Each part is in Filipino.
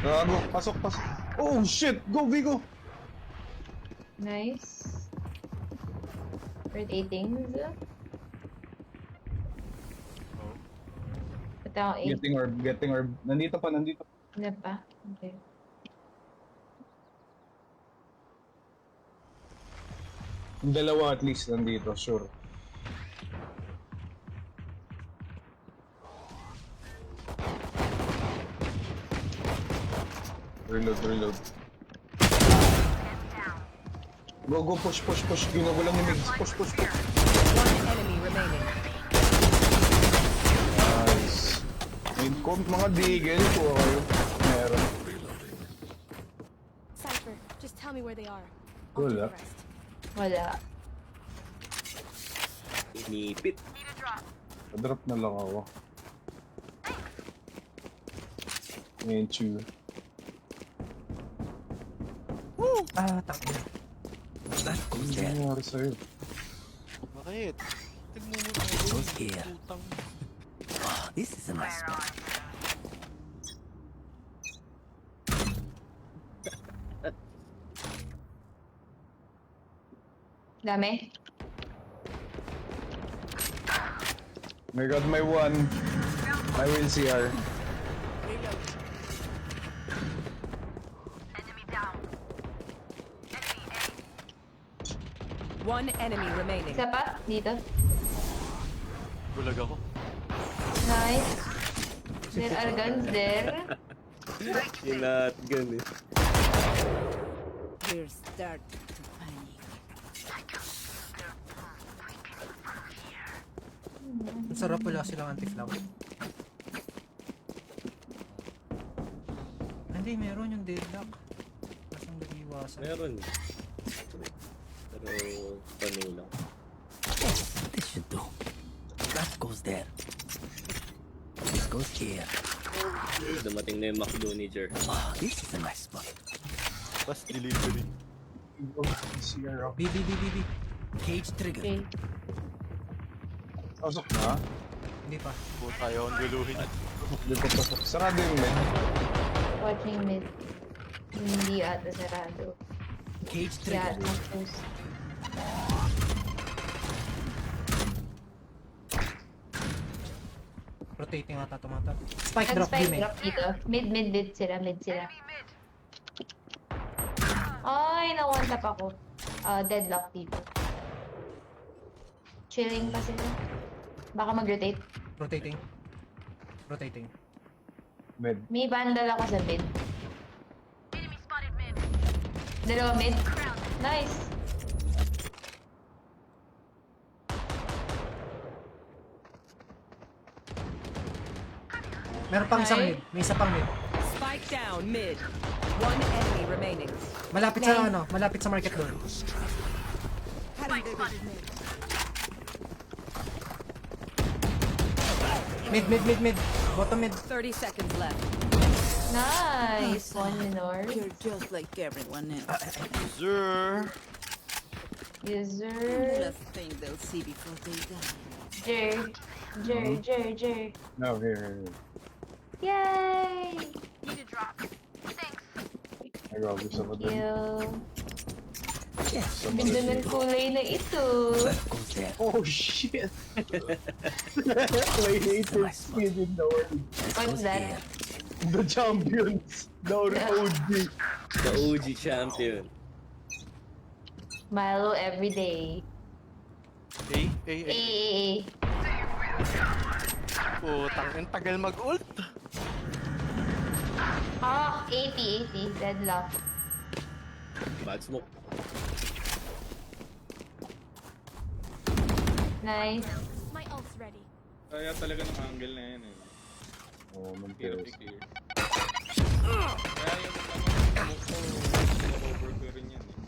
Gago, pasok. Oh shit! Go, Vigo! Nice. Rotating. Oh. Pati ako 8. Getting orb. Nandito pa. Ano pa? Okay. Yung dalawa at least nandito, sure. Reload. Go, push. Ginugulan ni Migs. Push. One enemy remaining. Nice. Mga digel po kayo. Meron. Cypher, just tell me where they are. Wala. Wala. Inipit. Drop na lang ako. Ngayon, chew. That goes there. Ano nangyari sa'yo? Bakit? Goes here. Putang. Oh, this is a nice spot. Dami. My god, my one. I will CR. One enemy remaining. Isa pa? Dito. Gulag ako. Nice. There are guns there. Kinatgan eh. We're start to panic. Ang sarap, wala silang anti-flag. Hindi, meron yung deadlock. Kasang nag-iwasan. Meron. Pero, paano lang. Yes, this should do. That goes there. This goes here. Dumating na yung McDo ni Jer. Oh, this is a nice spot. Plus delivery. CR ako. B. Cage trigger. Okay. Pasok na. Hindi pa. Puta, ayaw akong guluhin. Hindi pa pasok. Sarado yung men. Watching mid. Hindi ata sarado. Cage Yeah, trigger. mag-post. Rotating ata tumata. Spike drop, Nag-spike B, drop dito. Mid sila. Ay, na-one tap ako. Deadlock dito. Chilling pa sila. Baka mag-rotate. Rotating. Med. May vandal ako sa mid. Dalawa mid. Nice. Meron pang isang mid. May isa pang mid. Spike down mid. One enemy remaining. Malapit sa malapit sa market door. Mid. Bottom mid. 30 seconds left. Nice. One minor. You're just like everyone else. Sir. User. thing they'll see before they die. Jer. No, here. Yay! Ay, grabe sa Thank madali. you. Yes, Ganda ng kulay na ito. that goes there. Oh shit! My latest skin in the world. What's that? The champions. The OG. The OG champion. Milo everyday. Eh. Putang, ang tagal mag-ult. 80. Deadlock. Bad smoke. Nice. My ult's ready. Kaya talaga ng angle na yan eh. Oh, Hirap Monteros. i-clear. Kaya yung over ko rin yan eh.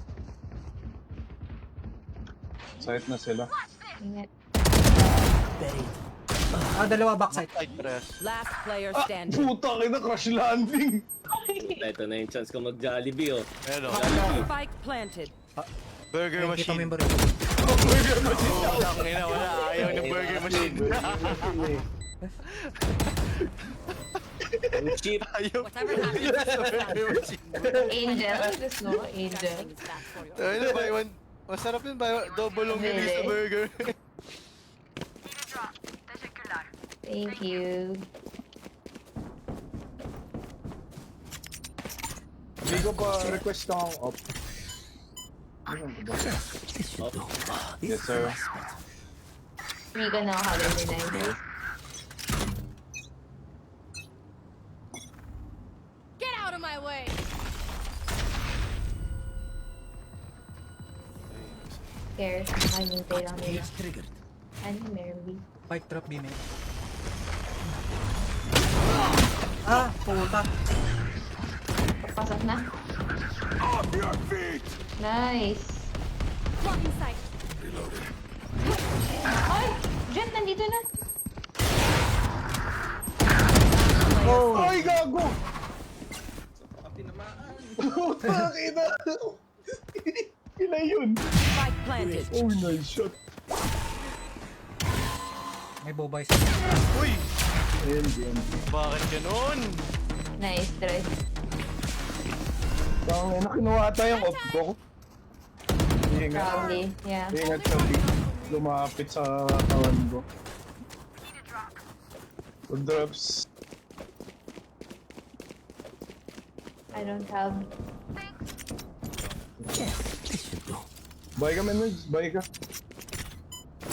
Site na sila. Ingat. Dalawa backside. Side press. Last player standing. Puta ka na, crash landing! Ito na yung chance ko mag-Jollibee oh. Ayan o. Spike planted. Burger Ayun, kita mo machine. yung baril. Ang ina, wala. Ayaw ng burger machine. Ang cheap. Ayaw. Whatever happens, Angel. Gusto mo? Angel. everything is bad for you. Ayun na, buy one. Masarap yun, buy one. Double long Really? release sa burger. Thank you. Hindi ko pa request ng op. This should do. This Yes, sir. is my spot. Free ka na ako din na Get out of my way! Care. Nakahintay lang nila. Cage triggered. Ano, Mary? Pipe trap B main. Ah, puta. Pasok na. Nice. Blocking sight. Ay! Jet, nandito na. Oh! Ay, gago! Puta, ina! Ina yun! Spike planted. Oh, nice shot. May bobay. Uy! Ayun, ayun. Bakit ganun? Nice try. Tang ina, kinuha ata yung op ko. Ingat. Probably. Yeah. Ingat siya, lumapit sa kawan ko. Good drops. I don't have... Yes, this should do. Buy ka, Menage. Buy ka.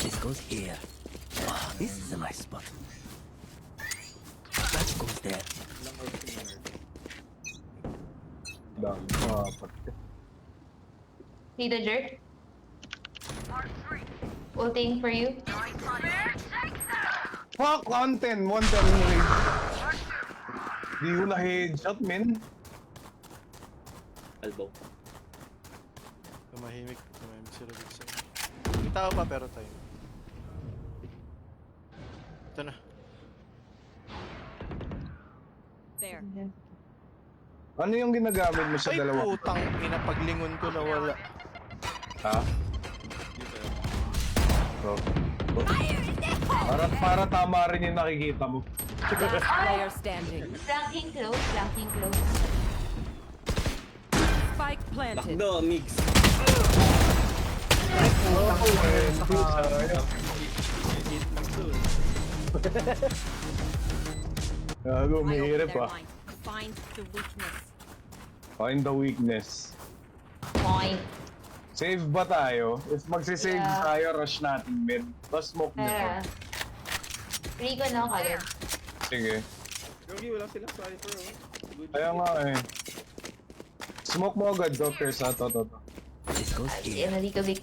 This goes here. This is a nice spot. That goes there. Dami. Pati. See the jerk? Ulting for you. Fuck! 110! 110 range. Di ko na headshot, men. Elbow. Tumahimik sila dito sa... May tao pa pero tayo. Ito na. There. Ano yung ginagamit mo sa Ay, dalawa? putang ina, paglingon ko na wala. Ha? So, para tama rin yung nakikita mo. Last player standing. Flanking close, flanking close. Spike planted. Bakdo, mix. Gago, may I open hirap their ah. mind. Find the weakness. Find the weakness. Point. Save ba tayo? If magsisave Yeah. tayo, rush natin mid. Tapos smoke Tara. na. Free ko na ako agad. Sige. Yogi, wala silang sniper, oh. Good. Kaya nga eh. Smoke mo agad, doctors ha. To. This goes here. Yan, dito big.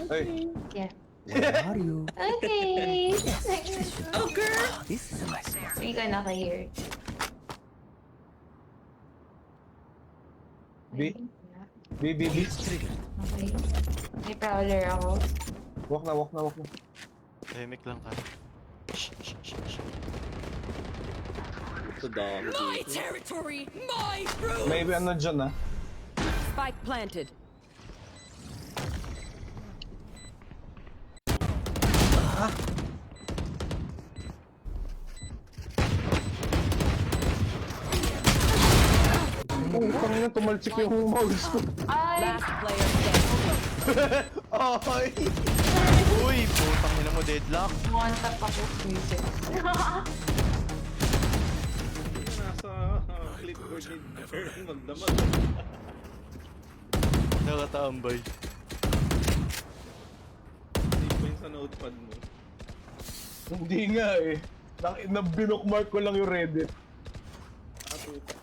Ay, Yeah. Where are you? Okay. This should do. This is a nice spot. Free ko na kayo. B. B. Cage triggered. Okay. May prowler ako. Walk na. Tahimik lang ka. Ito dami dito. Territory, my room. Maybe ano dyan ha. Spike planted. Oh, tangina, tumalsik yung mouse ko. Ay! Last player standing. Ay! Uy, putang ina mo, deadlock. One tap ako. Music. Nasa clipboard ni Bird magdamag. Nakatambay. Hindi pa yun sa notepad mo. Hindi nga eh. Binokmark ko lang yung Reddit. Puta.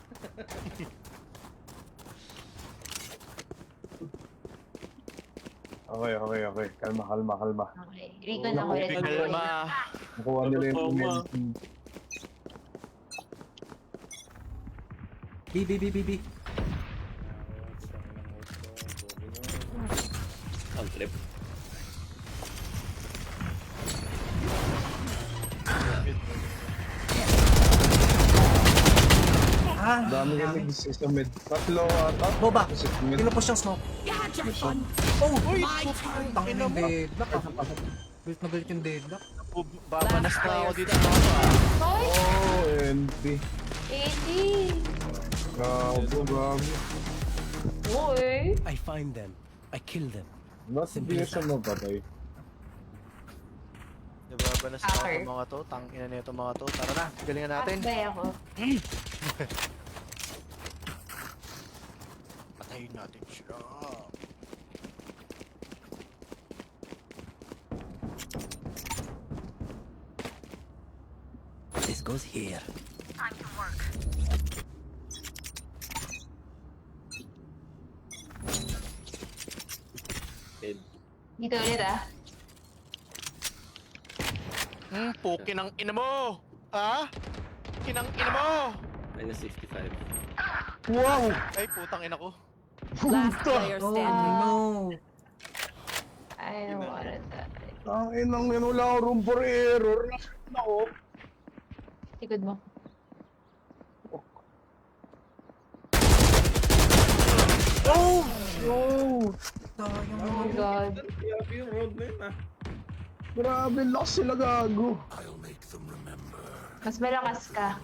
Okay. Kalma. Okay. Free ko na ako ulit. Kalma. Nakuha nila yung momentum. B. Ang trip. Ah, Dami kami sa mid. Tatlo ata. Boba. Kasi sa mid. Pinupush yung smoke. Oh! Uy, Tangin yung deadlock ah. Galit na galit yung deadlock. Babanas na ako dito. Ay! Oh, NP. 80. Gabo, gabo. Uy. I find them. I kill them. Mas hindi siya mapatay. Nababanas na ako Hacker. mga to. Tangina nito mga to. Tara na, galingan natin. Akbay ako. Patayin natin siya. This goes here. Head. Dito ulit ah. Puki ng ina mo! Ha? Kinang ina mo! Minus 65. Wow! Ay, putang ina ko. Last player standing. No. I don't wanna die. Ang inang yun, wala akong room for error. Nako. Tikod mo. Oh! Sayang Oh my naman. god. Grabe yung road na yun ah. Grabe, lakas sila gago. Mas malakas ka.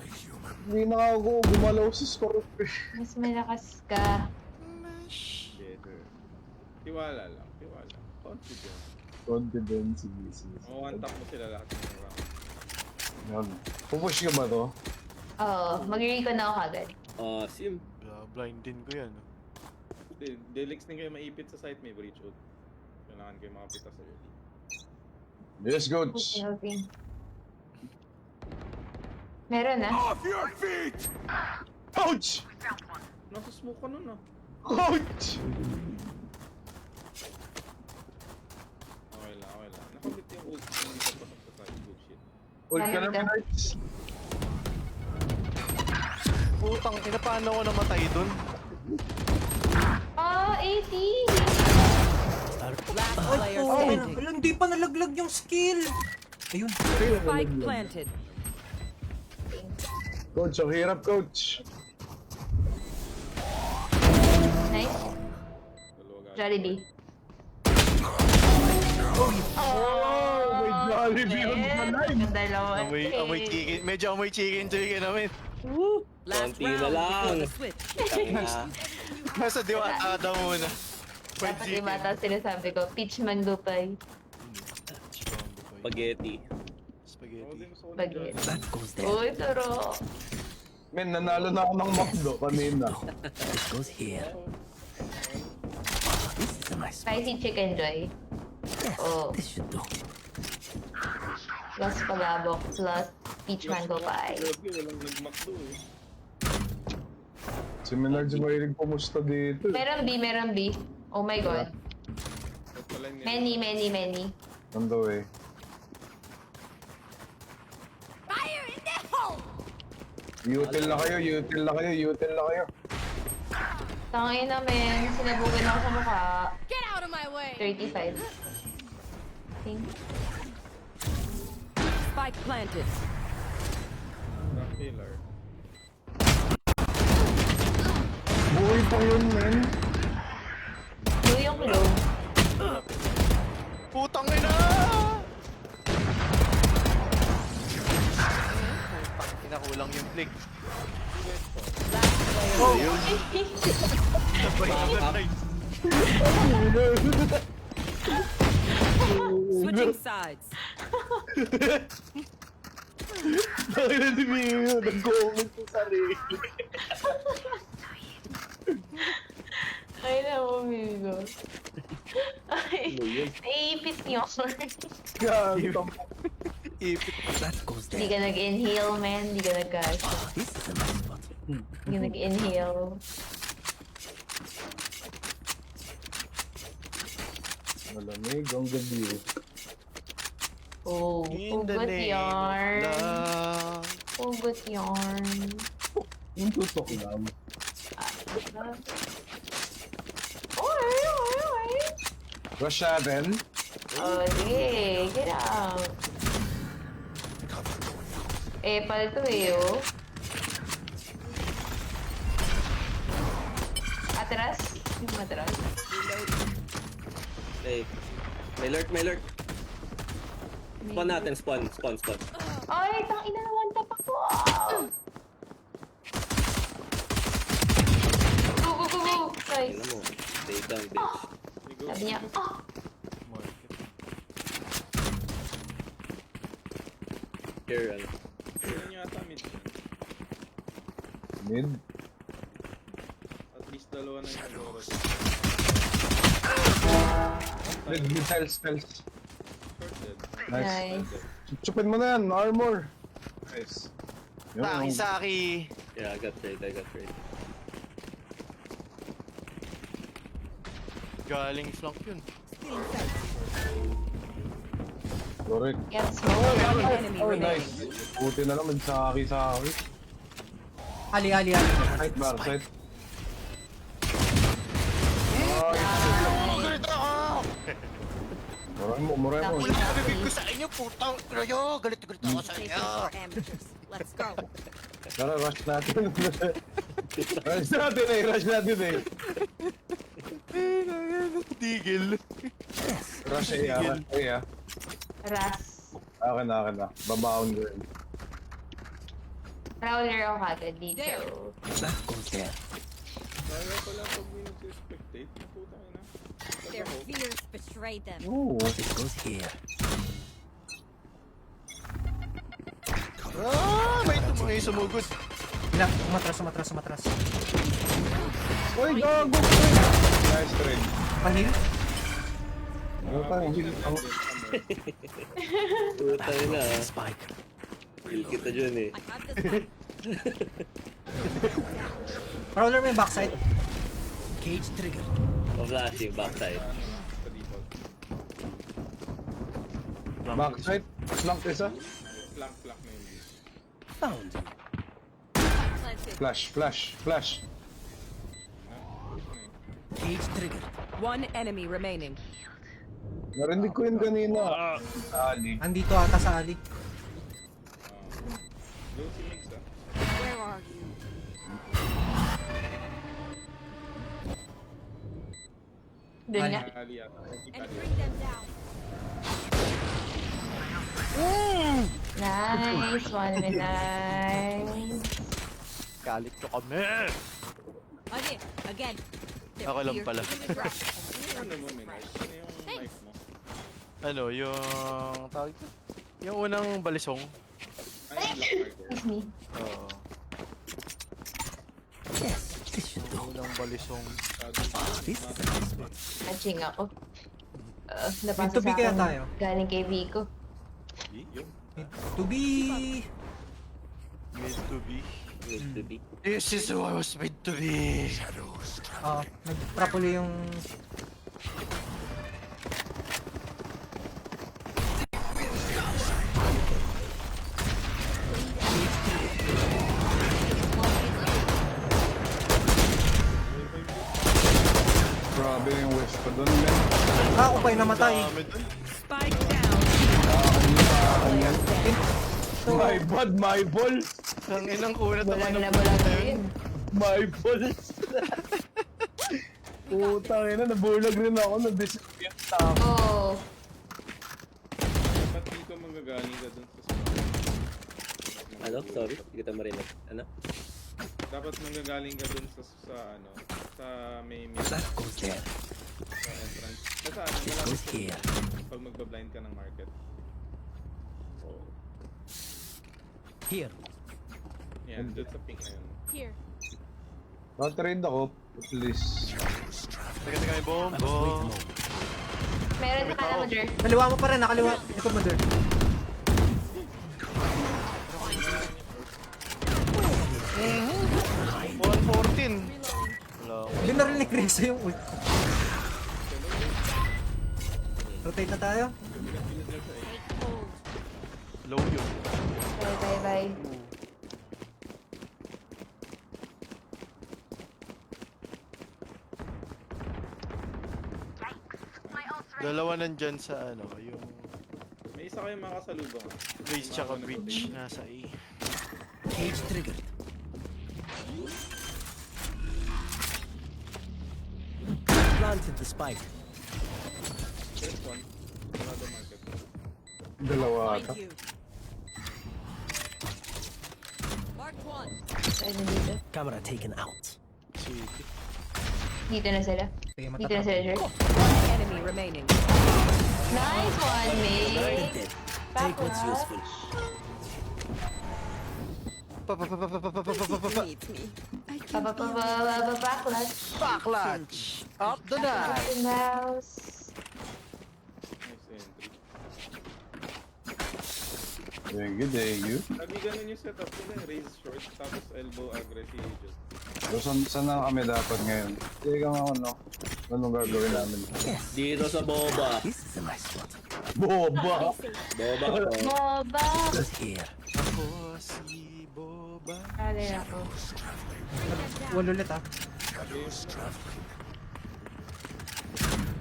Hindi na ako gumalaw sa Scorpio. Mas malakas ka. Better. Tiwala lang, tiwala. Confident. Confidence, sige, sige. One-tap mo sila lahat ng round. Yan. Pupush ka ba to? Oo, mag-recon na ako agad. Sim. Blind din ko yan. Delix din kayo maipit sa site, may breach out. Kailangan kayo makapita sa early. Yes, coach. Okay, okay. Meron ah. Coach! Nasa smoke ka nun ah. Coach! Okay lang, okay lang. Nakamit yung ult kung hindi ka pasok sa site. Good shit. Hold ka na, Minards. Putang ina, paano ako namatay dun? Oh, 80! Last player Oh, standing. hindi pa nalaglag yung skill. Ayun. Spike planted. Coach, ang hirap, coach. Nice. Dalawa guys. Jollibee. Oh, may Jollibee on the line. Yung dalawa. Amoy chicken. Medyo amoy chicken namin. Last Konti na round lang. before the switch. Tangina. Nasa diwata daw muna. Fried Dapat chicken. iba ata sinasabi ko, peach mandupay. Spaghetti. Spaghetti. Bagay. That goes there. Uy, turo. Men, nanalo na ako ng McDo kanina. This goes here. This is a nice spot. Spicy chicken joy. Yes, Oh. this should do. Plus palabok, plus peach mango pie. Grabe, walang nag-macdo eh. Si Minards mahilig pumusta dito. Meron B. Oh my god. At pala yung Many. On the way. Fire in the hole! Util na kayo. Tangin na men, sinabugan ako sa mukha. Get out of my way! 35. Think. Spike planted. Rock pillar. Buhay pa yun, men. Blue yung glow. Putang ina! Putang ina, kulang yung flick. Last player. Sabay na blind. Switching sides. Bakit na si Mio? Nag-comment sa sarili. Ay na mo, amigo. Ay, naipit yun. Gago. Ipit. That goes Hindi there. ka nag-inhale, man. Hindi ka nag-gas. This is a nice spot. Hindi ka nag-inhale. Malamig ang gabi. Oh, In the hugot name yarn. of love. Hugot yarn. Yung tutok lang. Okay. Rush natin. Oh, sige. Get out. Pal to eh, oh. Atras? Yung matras? Hey. May lurk. Spawn natin, spawn. Ay, tangina na one tap ako. Nice. Tingnan mo. Stay down, bitch. Ligo. Sabi niya, oh! Here, ano. Yun yung ata mid. Mid. At least dalawa na yung nag-oras. Mid spells. Short dead. Nice. Nice. Chupin mo na yan, armor. Nice. Yun, Saki. Yeah, I got trade. Galing flank yun. correct. Get smoke. One enemy Oh, remaining. nice. Buti na naman sa akin. Ali. Side bar, side. Muray mo. Wala ka bibig ko sa inyo, putang rayo. Galit ako sa Safety inyo. for amateurs. Let's go. Tara, rush natin. Rush natin eh. Tigil. Rush eh. Ras. Akin na. Babaon ko yun. Prowler ako kagad dito. That goes there. Kaya pala pag may nag-spectate, putang ina. Their fears betrayed them. Ooh. It goes here. May sumugod. Ilang, umatras. Uy, gago! Nice trade. Pahil? Ano pa? Putang ina, ah. Spike. Kill kita dyan eh. I got this one. Prowler mo yung backside. Cage trigger. Pa-flashing, backside. Sa default. Backside. Flank isa. Flank na yun. Found you. Planted. Flash. Cage trigger. One enemy remaining. Narinig ko yun kanina. Ali. Andito ata sa Ali. Go si Mix ah. Where are you? Doon nga. Ali ata. And bring them down. Nice. One with nice. Galit ko kami. Again. Their Ako lang fear pala. is in the ground. Ano mo, Minaj? Ano yung knife mo? Ano, yung... Tawag ito? Yung unang balisong. Ay, yung black marker. Excuse me. Oo. Yes, this should do. Unang balisong. This Matching ako. Nabasa Into B sa kaya akin. tayo? Galing kay Vico. Yung To be... Made to be. Need to be. This is who I was made to be. Nag-trap uli yung... Grabe yung west ko doon, men. Ako pa yung namatay. Dami dun. Spike down. My ball. Ang inang kunat naman Bulang ng na bulang na rin. My balls. Putang ina, nabulag rin ako. Na-disappear sa ako. Oh. Ba't di ka manggagaling ka dun sa Ano? Sorry, hindi kita marinig. Ano? Dapat manggagaling ka dun sa ano, sa may That goes there. sa entrance. Basta ano, It malapit goes here. pag magbablind ka ng market. Oh. Here. Yan, dun sa pink na yun. Here. Trade ako. Please. Teka, yung bomb. I must wait a moment. Meron ka na mo, Jer. Kaliwa mo pa rin, nakaliwa. Likod mo doon. Mm-hmm. 114. Wala ako. Hindi na rin ni Chris yung ult. Rotate na tayo. Take hold. Low yun. Bye. Dalawa nandyan sa ano, yung May isa kayong makasalubong. base tsaka bridge nasa A. Cage triggered. Planted the spike. First one, another market. Dalawa ata. Find you. Mark one. Pwede dito. Camera taken out. City. Dito na sila. Sige, Dito na sila, matatrap. George. One enemy remaining. Nice one, mate! Dead. Take what's useful. Meet me. I can't be Backlash. Backlash! Up the night! In the house. Nice entry. Very good, you. Lagi ganun yung setup nila, raise short, tapos elbow aggressive just. So, saan na kami dapat ngayon? Teka nga ako, no? Anong gagawin namin? Dito sa boba. This is a nice spot. Boba! Boba ko. Boba! Just here. Ako si Boba. Alin ako. Wall ulit ah.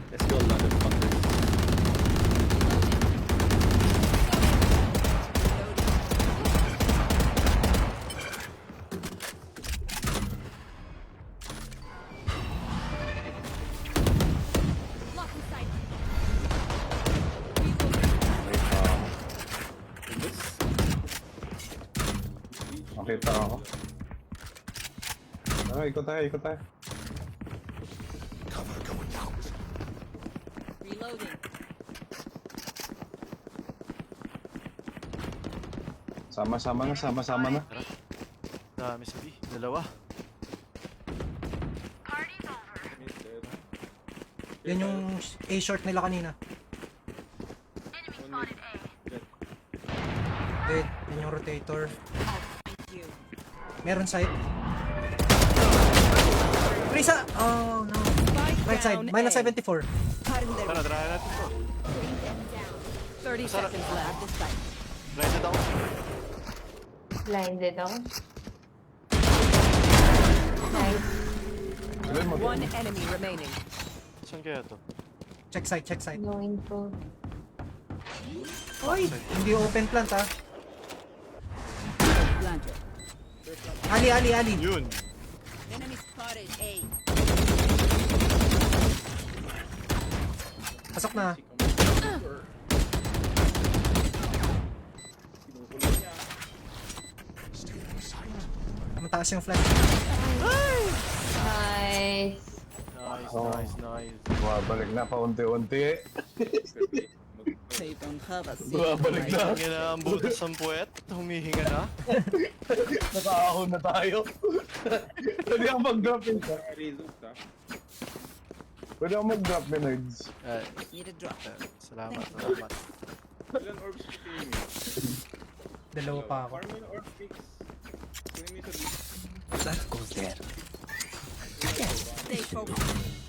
Let's go, motherfuckers. lock inside. Nakita ako. Tara, ikot tayo, ikot tayo. Reloading. Sama-sama na, sama-sama na. Dami si B. Dalawa. Mid dead. Yan yung A short nila kanina. One mid. Dead. Dead. Yan yung rotator. Thank you. Meron side. Risa! Oh no. Right side. Down Minus A. 74. Tara, try natin to. Bring them down. 30 seconds left. This side. Blinded ako. Blinded ako. Nice. Sabi mo, One enemy remaining. Saan kaya to? Check side, check side. No info. Oy! Hindi open plant ah. Planted. Ali, Ali, Ali. Yun! Enemy spotted. A. Pasok na. Sinukulong niya. Mataas yung flash. Nice. Nice, Oh. nice, nice. bumabalik na paunti-unti. They Bumabalik na. Huminga na ang butas ng puwet. Humihinga na. Nakaahon na tayo. Pwede ako mag-drop yun, sir. Raise up, ha? Pwede ako mag-drop yun, nerds. need a drop. Salamat, salamat. Ilan orbs ko team yun? Dalawa pa ako. Farm mo yung orb picks. Kunin mo yung sa beach. That goes there. Stay focused.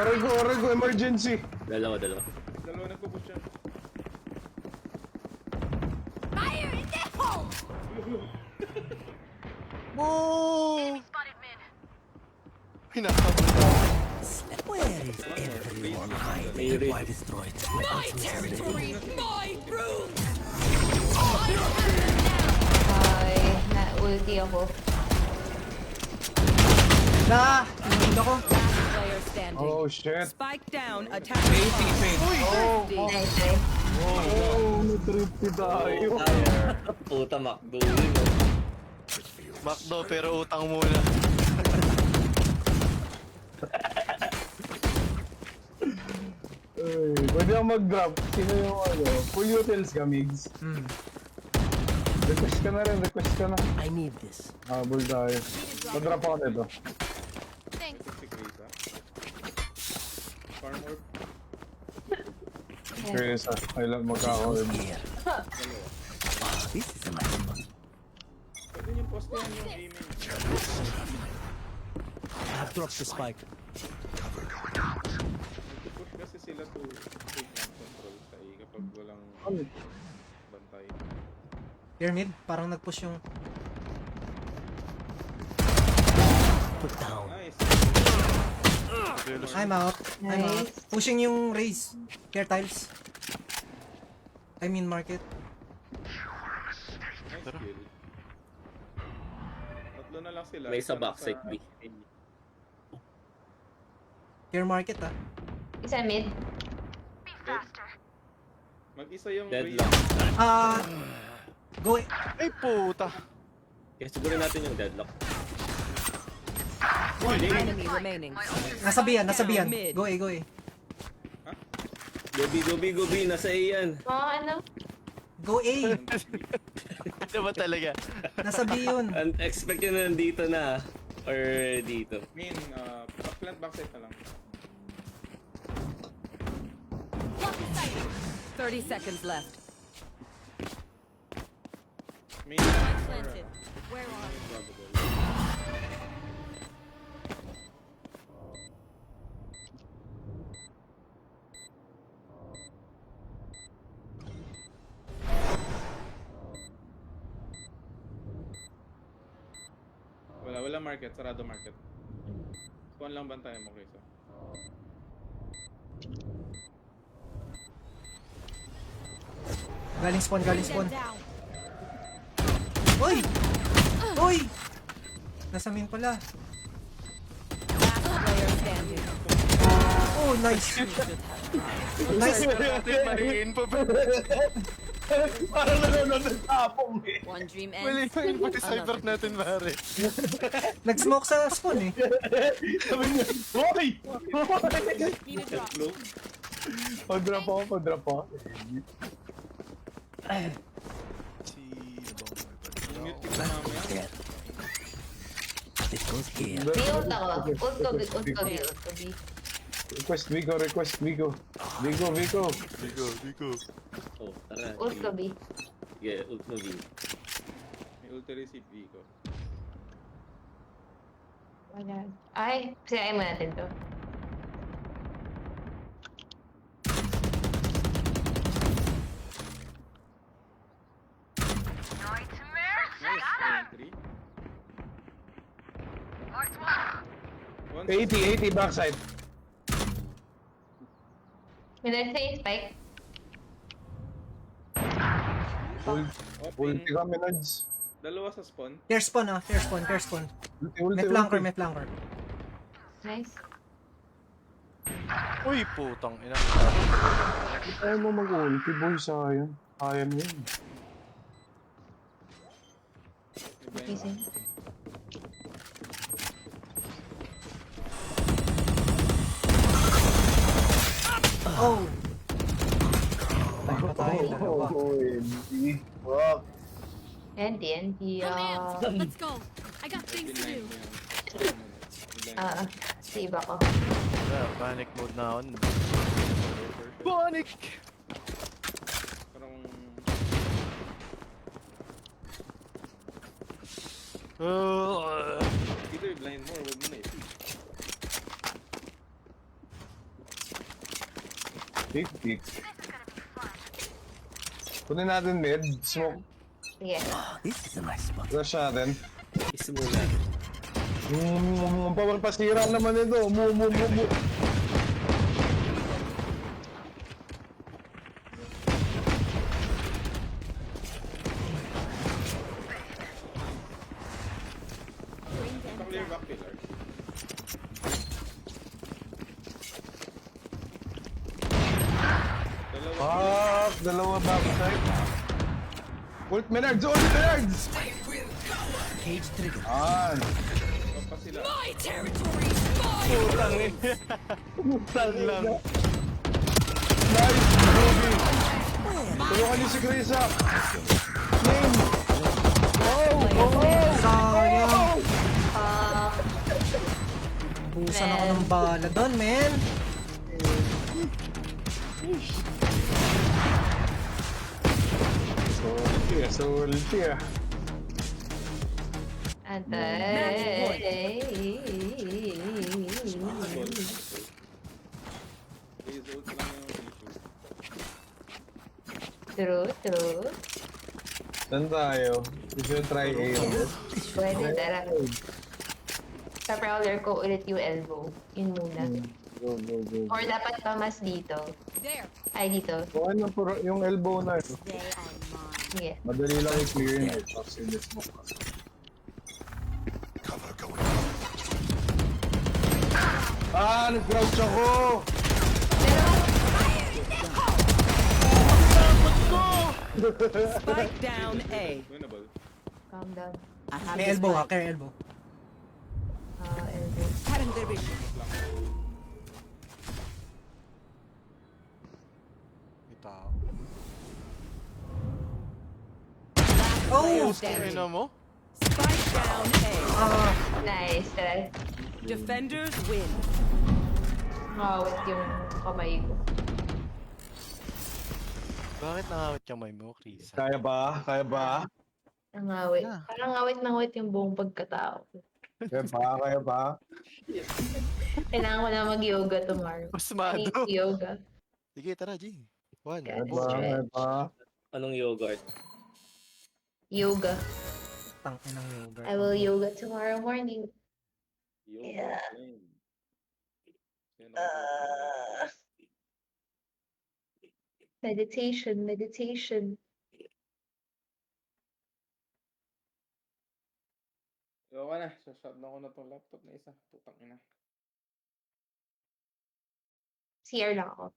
Aray ko, emergency. Dalawa. Dalawa nagpo-push yan. Fire in the hole! Pinakabot. Where is everyone hiding? Why destroyed? My territory! My room! Ay, na-ulti ako. Na! Hindi ako. Last player standing. Oh, shit. Spike down. Attack. Nice, nice. Oh, na-trippy tayo. Puta, McDowell. Macdo, pero utang muna. Ay, pwede ako mag-drop. Sino yung ano? Full utils ka, Migs. Request ka na rin, request ka na. I need this. Habol tayo. Mag-drop ako nito. Thanks. Si Chris, ha? Farm orb. Chris, kailan magkakaroon. Here. Wow, this is a nice spot. Pwede nyo postehan yung aiming. I've dropped the spike. Push kasi sila to take lang control sa A kapag walang bantay. Pyramid, parang nag-push yung... Put down. Nice! I'm out. I'm out. Nice. Pushing yung raise. Clear tiles. I mean market. Nice kill. Tatlo na lang sila. May Isa sa na backside B. Clear market ah. Isa mid. Mag-isa yung Deadlock. Go Ay, puta. Kaya siguro natin yung deadlock. One enemy remaining. nasabihan. Mid. Go A. Gobi, nasa A yan. Mga ano? Go A. Ano ba talaga? Nasa B yun. Expect nyo na nandito na. Or dito. Main, plant backside na lang. 30 seconds left. Main, Planted. Where are you? probable. Wala market, sarado market. Spawn lang bantayan mo, Chris. Galing spawn. Them down. Uy! Nasa main pala. Last player standing. Oh, nice. Nice. Mariin pa ba? Parang nanonood ng tapong eh. One dream Mali ends. pa yung pag-cyber natin, pare. Nag-smoke sa spawn eh. Sabi niya, hoy! Need a drop. Pag-drop ako. Mute kita mamaya. There. It goes here. May ult ako. Ult ko B. Request Vigo. Bigo. Oh, tara. Ult ko B. Yeah, ult mo, V. May ulti receipt Vico. Wala. Ay, sirain mo natin to. Nice, entry. 80 backside. May nag-say spike. Ulti kami, Nads. Dalawa sa spawn. Clear spawn ah. Clear spawn. May flanker. Nice. Uy, putang ina. Ayaw mo mag-ulti, boy, sayang. Kaya mo yun. May blind Easy. Oh! Ay, patay. Dalawa. Fuck. NT. Let's go. I got things to do. Save ako. Panic mode na ako. Panic! Parang dito yung blind more, wag mo na i-see. 50. Kunin natin mid, smoke. Sige. This is a nice spot. Rush natin. Kiss muna. Power pasira naman ito. Mu. Bring them Clear down. back pillar. Dalawa backside. Ult Menards! Cage trigger. Pa sila. My territory. Tal lang. Nice! Ruby! Tulungan niyo si Krisa! Name! Sayang. Busan ako ng bala doon, man. Salty ah. Please ult lang yung issue. True. Saan tayo? We should try A. Pwede, tara. Sa prowler ko ulit yung elbow. Yun muna. Go. Or dapat pa mas dito. There. Ay, dito. Okay na po yung elbow na yun. They are mine. Sige. Madali lang i-clear yun. Tapos yung smoke. Nag-crouch ako! Spike down A. Winnable. Calm down. I have May this elbow ha, spike. care elbow. Elbow. Current division. May tao. Oh! Ina mo? Spike down A. Nice. Tara. Defenders win. Ngawit yung kamay ko. Bakit nangawit kamay mo, Chris? Kaya ba? Kaya ba? Nangawit. Yeah. Parang ngawit yung buong pagkatao. Kaya ba? Kaya ba? Kailangan ko na mag-yoga tomorrow. I Pasmado. need yoga. Sige, tara, G. One. Kaya Kaya ba? Kaya ba? Anong yogurt? Yoga. Tangin ng yoga. I will yoga tomorrow morning. Yo, Yeah. flame. Yan ako. Meditation. Yo ka na. Shot na ko na tong laptop na isa. Putang ina. CR lang ako.